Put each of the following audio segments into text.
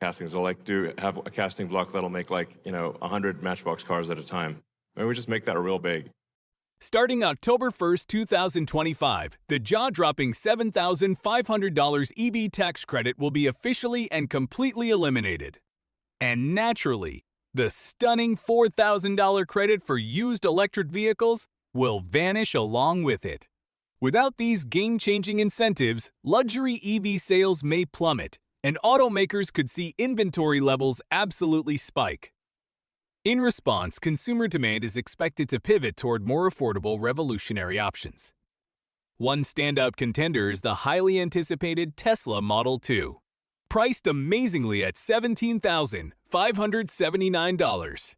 castings. They'll like have a casting block that'll make like, 100 Matchbox cars at a time. Maybe we just make that real big. Starting October 1st, 2025, the jaw-dropping $7,500 EV tax credit will be officially and completely eliminated. And naturally, the stunning $4,000 credit for used electric vehicles will vanish along with it. Without these game-changing incentives, luxury EV sales may plummet, and automakers could see inventory levels absolutely spike. In response, consumer demand is expected to pivot toward more affordable, revolutionary options. One standout contender is the highly anticipated Tesla Model 2. Priced amazingly at $17,579.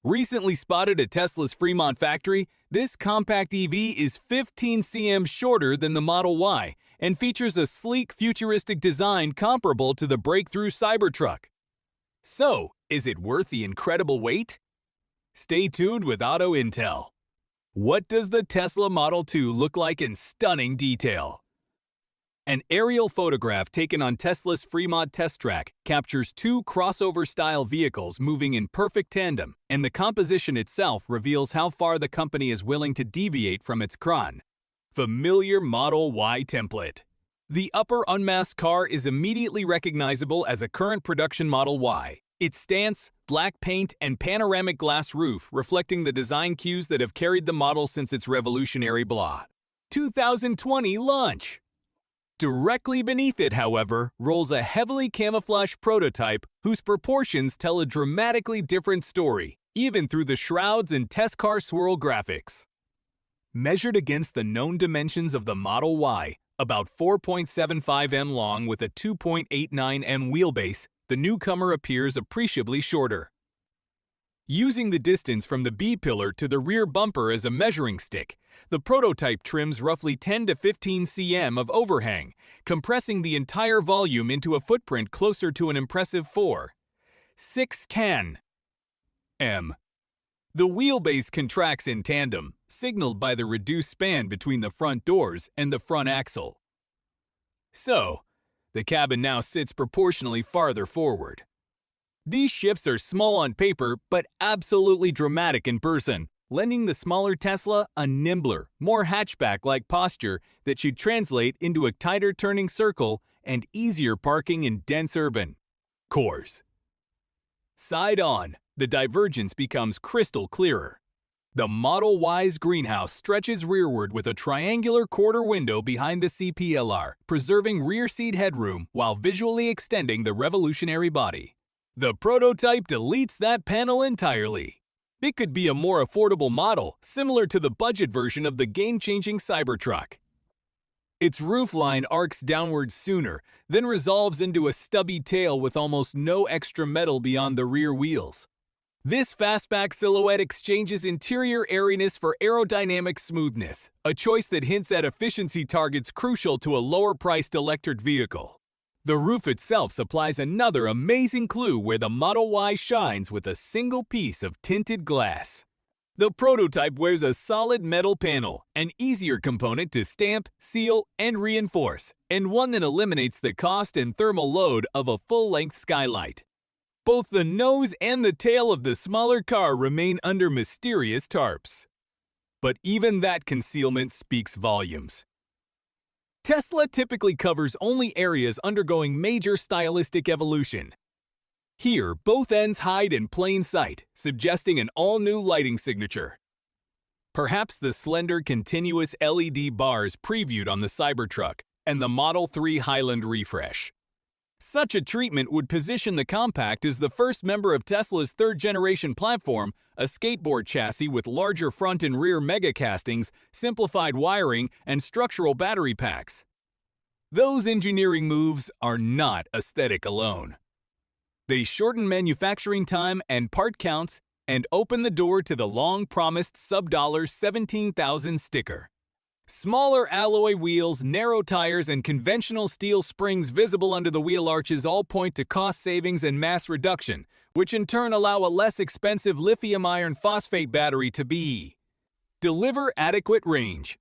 Recently spotted at Tesla's Fremont factory, this compact EV is 15 cm shorter than the Model Y and features a sleek, futuristic design comparable to the breakthrough Cybertruck. So, is it worth the incredible wait? Stay tuned with Auto Intel. What does the Tesla Model 2 look like in stunning detail? An aerial photograph taken on Tesla's Fremont test track captures two crossover-style vehicles moving in perfect tandem, and the composition itself reveals how far the company is willing to deviate from its cron. Familiar Model Y template. The upper unmasked car is immediately recognizable as a current production Model Y. Its stance, black paint, and panoramic glass roof reflecting the design cues that have carried the model since its revolutionary blah. 2020 launch. Directly beneath it, however, rolls a heavily camouflaged prototype whose proportions tell a dramatically different story, even through the shrouds and test car swirl graphics. Measured against the known dimensions of the Model Y, about 4.75 m long with a 2.89 m wheelbase, the newcomer appears appreciably shorter. Using the distance from the B-pillar to the rear bumper as a measuring stick, the prototype trims roughly 10 to 15 cm of overhang, compressing the entire volume into a footprint closer to an impressive 4.6 m. The wheelbase contracts in tandem, signaled by the reduced span between the front doors and the front axle. So, the cabin now sits proportionally farther forward. These shifts are small on paper, but absolutely dramatic in person, lending the smaller Tesla a nimbler, more hatchback-like posture that should translate into a tighter turning circle and easier parking in dense urban cores. Side on, the divergence becomes crystal clearer. The Model Y's greenhouse stretches rearward with a triangular quarter window behind the CPLR, preserving rear seat headroom while visually extending the revolutionary body. The prototype deletes that panel entirely. It could be a more affordable model, similar to the budget version of the game-changing Cybertruck. Its roofline arcs downward sooner, then resolves into a stubby tail with almost no extra metal beyond the rear wheels. This fastback silhouette exchanges interior airiness for aerodynamic smoothness, a choice that hints at efficiency targets crucial to a lower-priced electric vehicle. The roof itself supplies another amazing clue where the Model Y shines with a single piece of tinted glass. The prototype wears a solid metal panel, an easier component to stamp, seal, and reinforce, and one that eliminates the cost and thermal load of a full-length skylight. Both the nose and the tail of the smaller car remain under mysterious tarps. But even that concealment speaks volumes. Tesla typically covers only areas undergoing major stylistic evolution. Here, both ends hide in plain sight, suggesting an all-new lighting signature. Perhaps the slender, continuous LED bars previewed on the Cybertruck and the Model 3 Highland refresh. Such a treatment would position the compact as the first member of Tesla's third-generation platform, a skateboard chassis with larger front and rear megacastings, simplified wiring, and structural battery packs. Those engineering moves are not aesthetic alone. They shorten manufacturing time and part counts and open the door to the long-promised sub-$17,000 sticker. Smaller alloy wheels, narrow tires, and conventional steel springs visible under the wheel arches all point to cost savings and mass reduction, which in turn allow a less expensive lithium iron phosphate battery to deliver adequate range.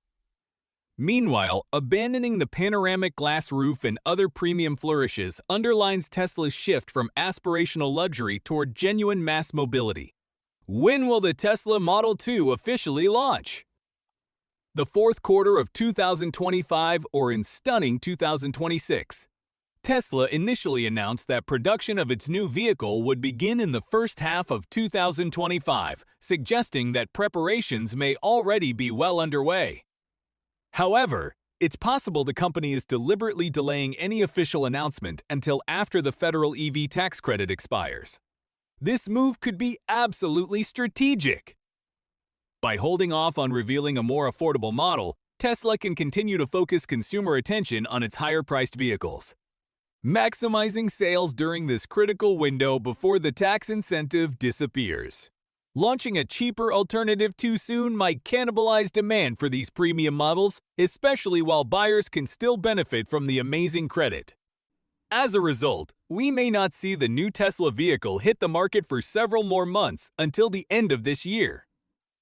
Meanwhile, abandoning the panoramic glass roof and other premium flourishes underlines Tesla's shift from aspirational luxury toward genuine mass mobility. When will the Tesla Model 2 officially launch? The fourth quarter of 2025 or in stunning 2026. Tesla initially announced that production of its new vehicle would begin in the first half of 2025, suggesting that preparations may already be well underway. However, it's possible the company is deliberately delaying any official announcement until after the federal EV tax credit expires. This move could be absolutely strategic. By holding off on revealing a more affordable model, Tesla can continue to focus consumer attention on its higher-priced vehicles, maximizing sales during this critical window before the tax incentive disappears. Launching a cheaper alternative too soon might cannibalize demand for these premium models, especially while buyers can still benefit from the amazing credit. As a result, we may not see the new Tesla vehicle hit the market for several more months until the end of this year.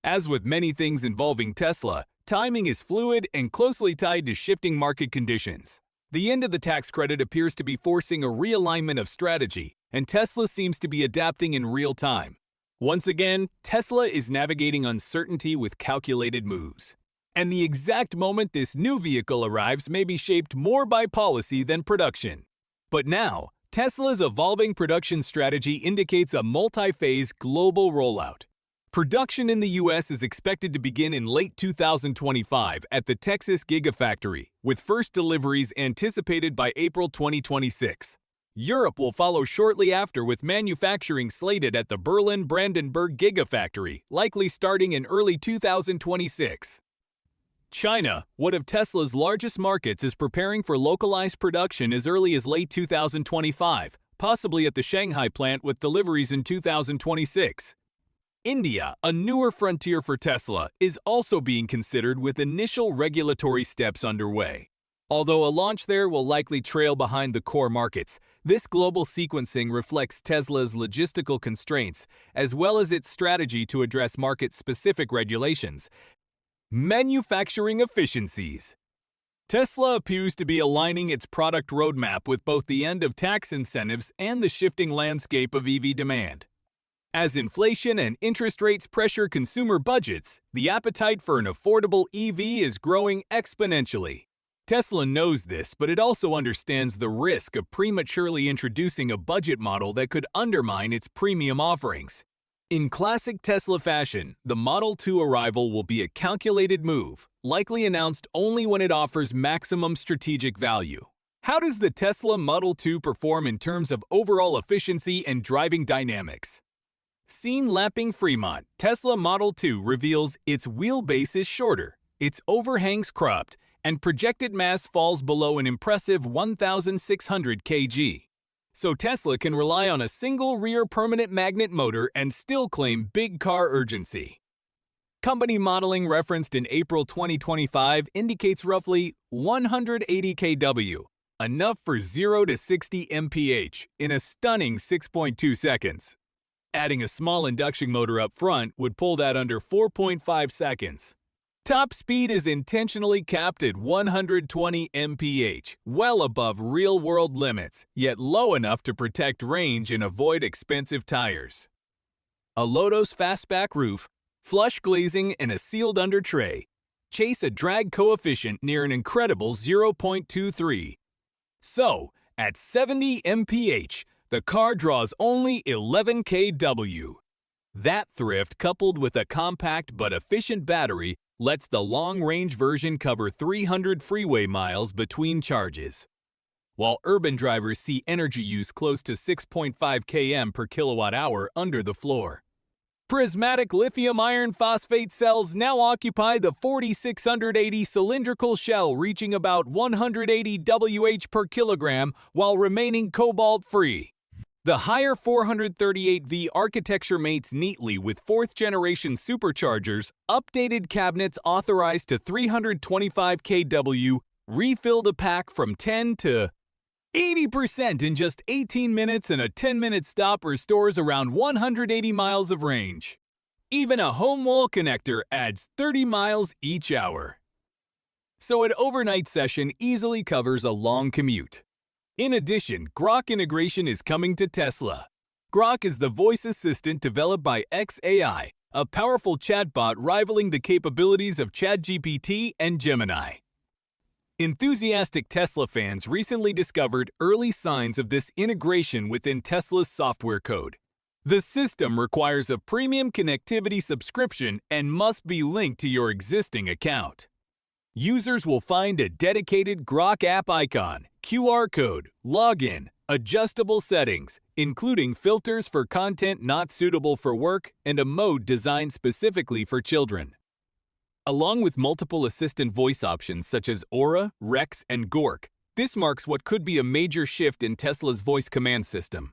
As with many things involving Tesla, timing is fluid and closely tied to shifting market conditions. The end of the tax credit appears to be forcing a realignment of strategy, and Tesla seems to be adapting in real time. Once again, Tesla is navigating uncertainty with calculated moves. And the exact moment this new vehicle arrives may be shaped more by policy than production. But now, Tesla's evolving production strategy indicates a multi-phase global rollout. Production in the U.S. is expected to begin in late 2025 at the Texas Gigafactory, with first deliveries anticipated by April 2026. Europe will follow shortly after, with manufacturing slated at the Berlin-Brandenburg Gigafactory, likely starting in early 2026. China, one of Tesla's largest markets, is preparing for localized production as early as late 2025, possibly at the Shanghai plant with deliveries in 2026. India, a newer frontier for Tesla, is also being considered with initial regulatory steps underway. Although a launch there will likely trail behind the core markets, this global sequencing reflects Tesla's logistical constraints, as well as its strategy to address market-specific regulations. Manufacturing efficiencies. Tesla appears to be aligning its product roadmap with both the end of tax incentives and the shifting landscape of EV demand. As inflation and interest rates pressure consumer budgets, the appetite for an affordable EV is growing exponentially. Tesla knows this, but it also understands the risk of prematurely introducing a budget model that could undermine its premium offerings. In classic Tesla fashion, the Model 2 arrival will be a calculated move, likely announced only when it offers maximum strategic value. How does the Tesla Model 2 perform in terms of overall efficiency and driving dynamics? Seen lapping Fremont, Tesla Model 2 reveals its wheelbase is shorter, its overhangs cropped, and projected mass falls below an impressive 1,600 kg. So Tesla can rely on a single rear permanent magnet motor and still claim big car urgency. Company modeling referenced in April 2025 indicates roughly 180 kW, enough for 0 to 60 mph in a stunning 6.2 seconds. Adding a small induction motor up front would pull that under 4.5 seconds. Top speed is intentionally capped at 120 mph, well above real-world limits, yet low enough to protect range and avoid expensive tires. A Lotus fastback roof, flush glazing, and a sealed-under tray chase a drag coefficient near an incredible 0.23. So, at 70 mph, the car draws only 11 kW. That thrift, coupled with a compact but efficient battery, lets the long-range version cover 300 freeway miles between charges. While urban drivers see energy use close to 6.5 km per kilowatt-hour under the floor. Prismatic lithium iron phosphate cells now occupy the 4680 cylindrical shell, reaching about 180 Wh per kilogram while remaining cobalt-free. The higher 438V architecture mates neatly with 4th-generation superchargers, updated cabinets authorized to 325 kW, refilled a pack from 10 to 80% in just 18 minutes, and a 10-minute stop restores around 180 miles of range. Even a home wall connector adds 30 miles each hour. so an overnight session easily covers a long commute. In addition, Grok integration is coming to Tesla. Grok is the voice assistant developed by xAI, a powerful chatbot rivaling the capabilities of ChatGPT and Gemini. Enthusiastic Tesla fans recently discovered early signs of this integration within Tesla's software code. The system requires a premium connectivity subscription and must be linked to your existing account. Users will find a dedicated Grok app icon, QR code, login, adjustable settings, including filters for content not suitable for work and a mode designed specifically for children. Along with multiple assistant voice options such as Aura, Rex, and Grok, this marks what could be a major shift in Tesla's voice command system.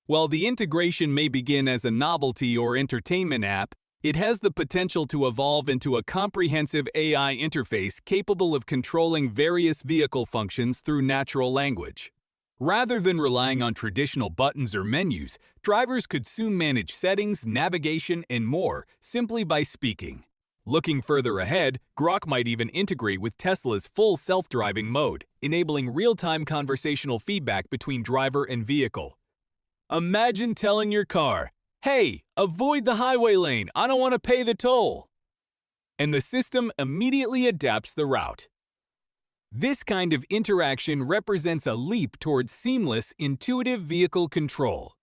While the integration may begin as a novelty or entertainment app, it has the potential to evolve into a comprehensive AI interface capable of controlling various vehicle functions through natural language. Rather than relying on traditional buttons or menus, drivers could soon manage settings, navigation, and more simply by speaking. Looking further ahead, Grok might even integrate with Tesla's full self-driving mode, enabling real-time conversational feedback between driver and vehicle. Imagine telling your car, "Hey, avoid the highway lane, I don't want to pay the toll." And the system immediately adapts the route. This kind of interaction represents a leap towards seamless, intuitive vehicle control.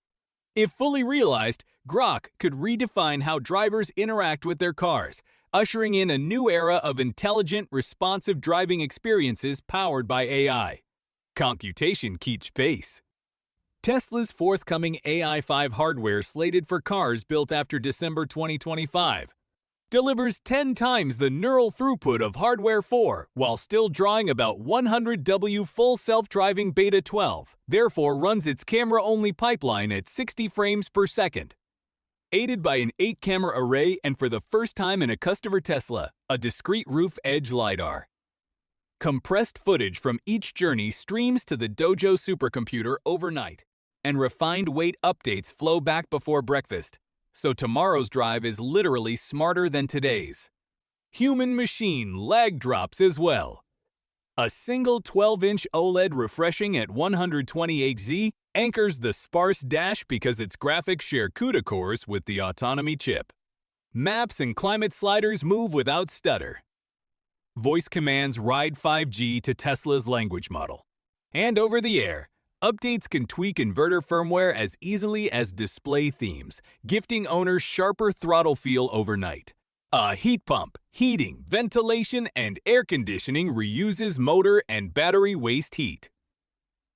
If fully realized, Grok could redefine how drivers interact with their cars, ushering in a new era of intelligent, responsive driving experiences powered by AI. Computation keeps pace. Tesla's forthcoming AI-5 hardware slated for cars built after December 2025 delivers 10 times the neural throughput of Hardware 4 while still drawing about 100 W full self-driving Beta 12, therefore runs its camera-only pipeline at 60 frames per second. Aided by an 8-camera array and for the first time in a customer Tesla, a discrete roof edge LiDAR. Compressed footage from each journey streams to the Dojo supercomputer overnight, and refined weight updates flow back before breakfast, so tomorrow's drive is literally smarter than today's. Human-machine lag drops as well. A single 12-inch OLED refreshing at 120 Hz anchors the sparse dash because its graphics share CUDA cores with the autonomy chip. Maps and climate sliders move without stutter. Voice commands ride 5G to Tesla's language model. And over the air, updates can tweak inverter firmware as easily as display themes, gifting owners sharper throttle feel overnight. A heat pump, heating, ventilation, and air conditioning reuses motor and battery waste heat.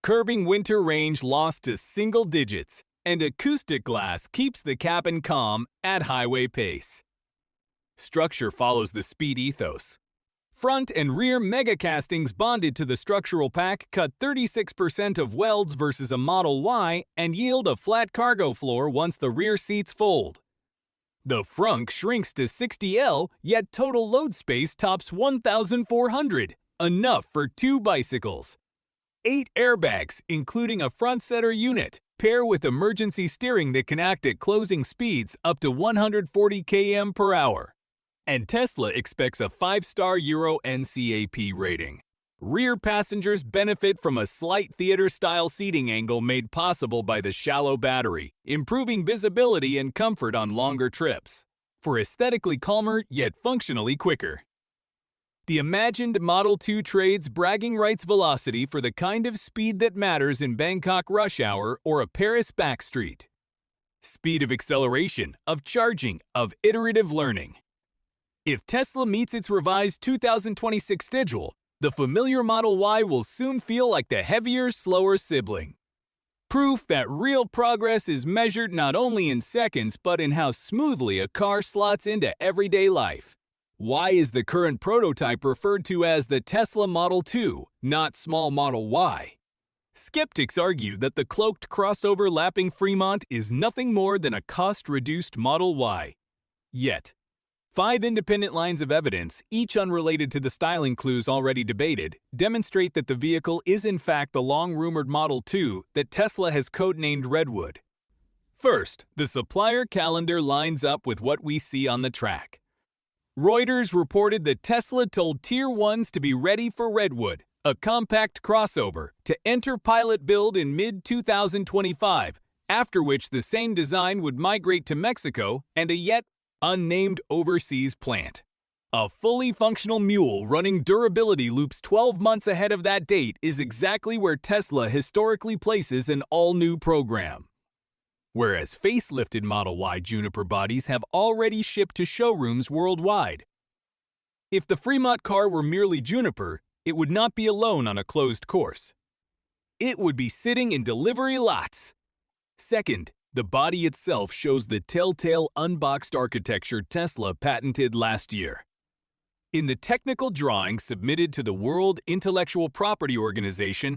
Curbing winter range lost to single digits, and acoustic glass keeps the cabin calm at highway pace. Structure follows the speed ethos. Front and rear megacastings bonded to the structural pack cut 36% of welds versus a Model Y and yield a flat cargo floor once the rear seats fold. The frunk shrinks to 60L, yet total load space tops 1,400, enough for 2 bicycles. 8 airbags, including a front center unit, pair with emergency steering that can act at closing speeds up to 140 km per hour. And Tesla expects a 5-star Euro NCAP rating. Rear passengers benefit from a slight theater-style seating angle made possible by the shallow battery, improving visibility and comfort on longer trips. For aesthetically calmer yet functionally quicker. The imagined Model 2 trades bragging rights velocity for the kind of speed that matters in Bangkok rush hour or a Paris backstreet. Speed of acceleration, of charging, of iterative learning. If Tesla meets its revised 2026 schedule, the familiar Model Y will soon feel like the heavier, slower sibling. Proof that real progress is measured not only in seconds but in how smoothly a car slots into everyday life. Why is the current prototype referred to as the Tesla Model 2, not small Model Y? Skeptics argue that the cloaked crossover lapping Fremont is nothing more than a cost-reduced Model Y. Yet, 5 independent lines of evidence, each unrelated to the styling clues already debated, demonstrate that the vehicle is in fact the long-rumored Model 2 that Tesla has codenamed Redwood. First, the supplier calendar lines up with what we see on the track. Reuters reported that Tesla told Tier 1s to be ready for Redwood, a compact crossover, to enter pilot build in mid-2025, after which the same design would migrate to Mexico and a yet unnamed overseas plant. A fully functional mule running durability loops 12 months ahead of that date is exactly where Tesla historically places an all-new program. Whereas facelifted Model Y Juniper bodies have already shipped to showrooms worldwide. If the Fremont car were merely Juniper, it would not be alone on a closed course. It would be sitting in delivery lots. Second, the body itself shows the telltale unboxed architecture Tesla patented last year. In the technical drawings submitted to the World Intellectual Property Organization,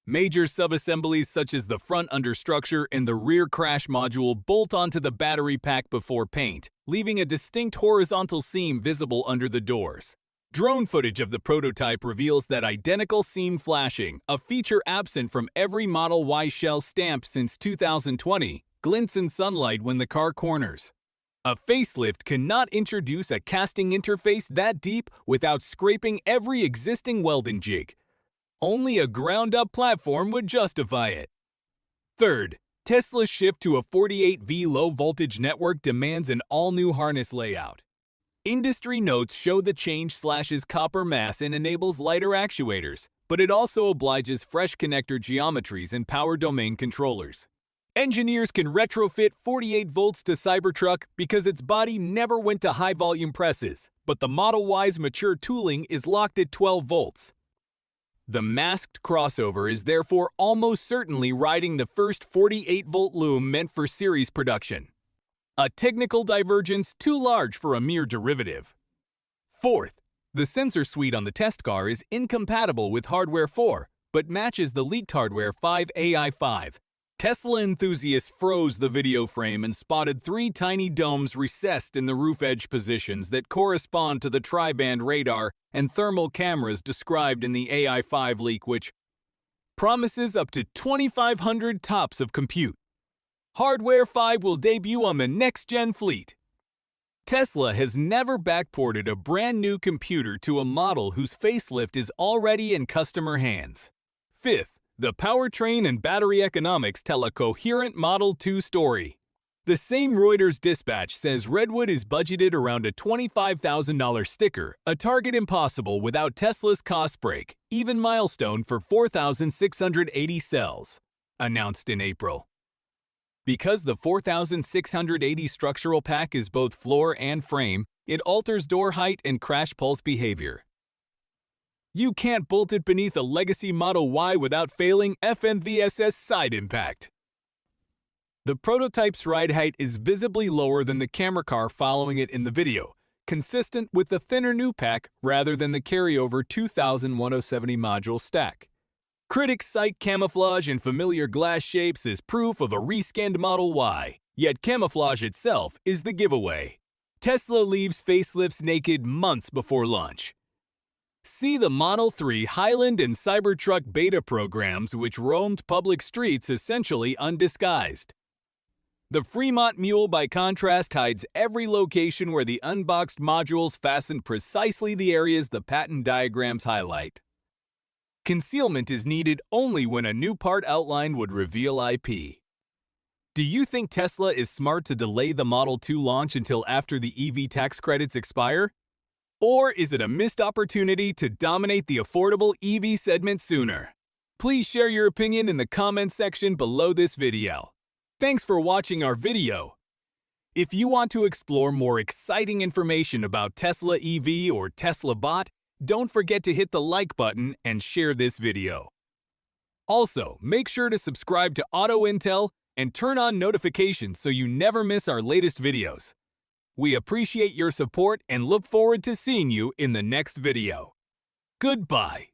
major subassemblies such as the front understructure and the rear crash module bolt onto the battery pack before paint, leaving a distinct horizontal seam visible under the doors. Drone footage of the prototype reveals that identical seam flashing, a feature absent from every Model Y shell stamp since 2020, glints in sunlight when the car corners. A facelift cannot introduce a casting interface that deep without scraping every existing welding jig. Only a ground-up platform would justify it. Third, Tesla's shift to a 48V low-voltage network demands an all-new harness layout. Industry notes show the change slashes copper mass and enables lighter actuators, but it also obliges fresh connector geometries and power domain controllers. Engineers can retrofit 48 volts to Cybertruck because its body never went to high-volume presses, but the Model Y's mature tooling is locked at 12 volts. The masked crossover is therefore almost certainly riding the first 48-volt loom meant for series production. A technical divergence too large for a mere derivative. Fourth, the sensor suite on the test car is incompatible with Hardware 4, but matches the leaked Hardware 5 AI5. Tesla enthusiasts froze the video frame and spotted 3 tiny domes recessed in the roof edge positions that correspond to the tri-band radar and thermal cameras described in the AI5 leak, which promises up to 2,500 TOPS of compute. Hardware 5 will debut on the next-gen fleet. Tesla has never backported a brand new computer to a model whose facelift is already in customer hands. Fifth, the powertrain and battery economics tell a coherent Model 2 story. The same Reuters dispatch says Redwood is budgeted around a $25,000 sticker, a target impossible without Tesla's cost break, even milestone for 4,680 cells, announced in April. Because the 4,680 structural pack is both floor and frame, it alters door height and crash pulse behavior. You can't bolt it beneath a legacy Model Y without failing FMVSS side impact. The prototype's ride height is visibly lower than the camera car following it in the video, consistent with the thinner new pack rather than the carryover 2,170 module stack. Critics cite camouflage and familiar glass shapes as proof of a reskinned Model Y, yet camouflage itself is the giveaway. Tesla leaves facelifts naked months before launch. See the Model 3 Highland and Cybertruck beta programs which roamed public streets essentially undisguised. The Fremont Mule, by contrast, hides every location where the unboxed modules fasten precisely the areas the patent diagrams highlight. Concealment is needed only when a new part outline would reveal IP. Do you think Tesla is smart to delay the Model 2 launch until after the EV tax credits expire? Or is it a missed opportunity to dominate the affordable EV segment sooner? Please share your opinion in the comment section below this video. Thanks for watching our video. If you want to explore more exciting information about Tesla EV or Tesla Bot, don't forget to hit the like button and share this video. Also, make sure to subscribe to Auto Intel and turn on notifications so you never miss our latest videos. We appreciate your support and look forward to seeing you in the next video. Goodbye.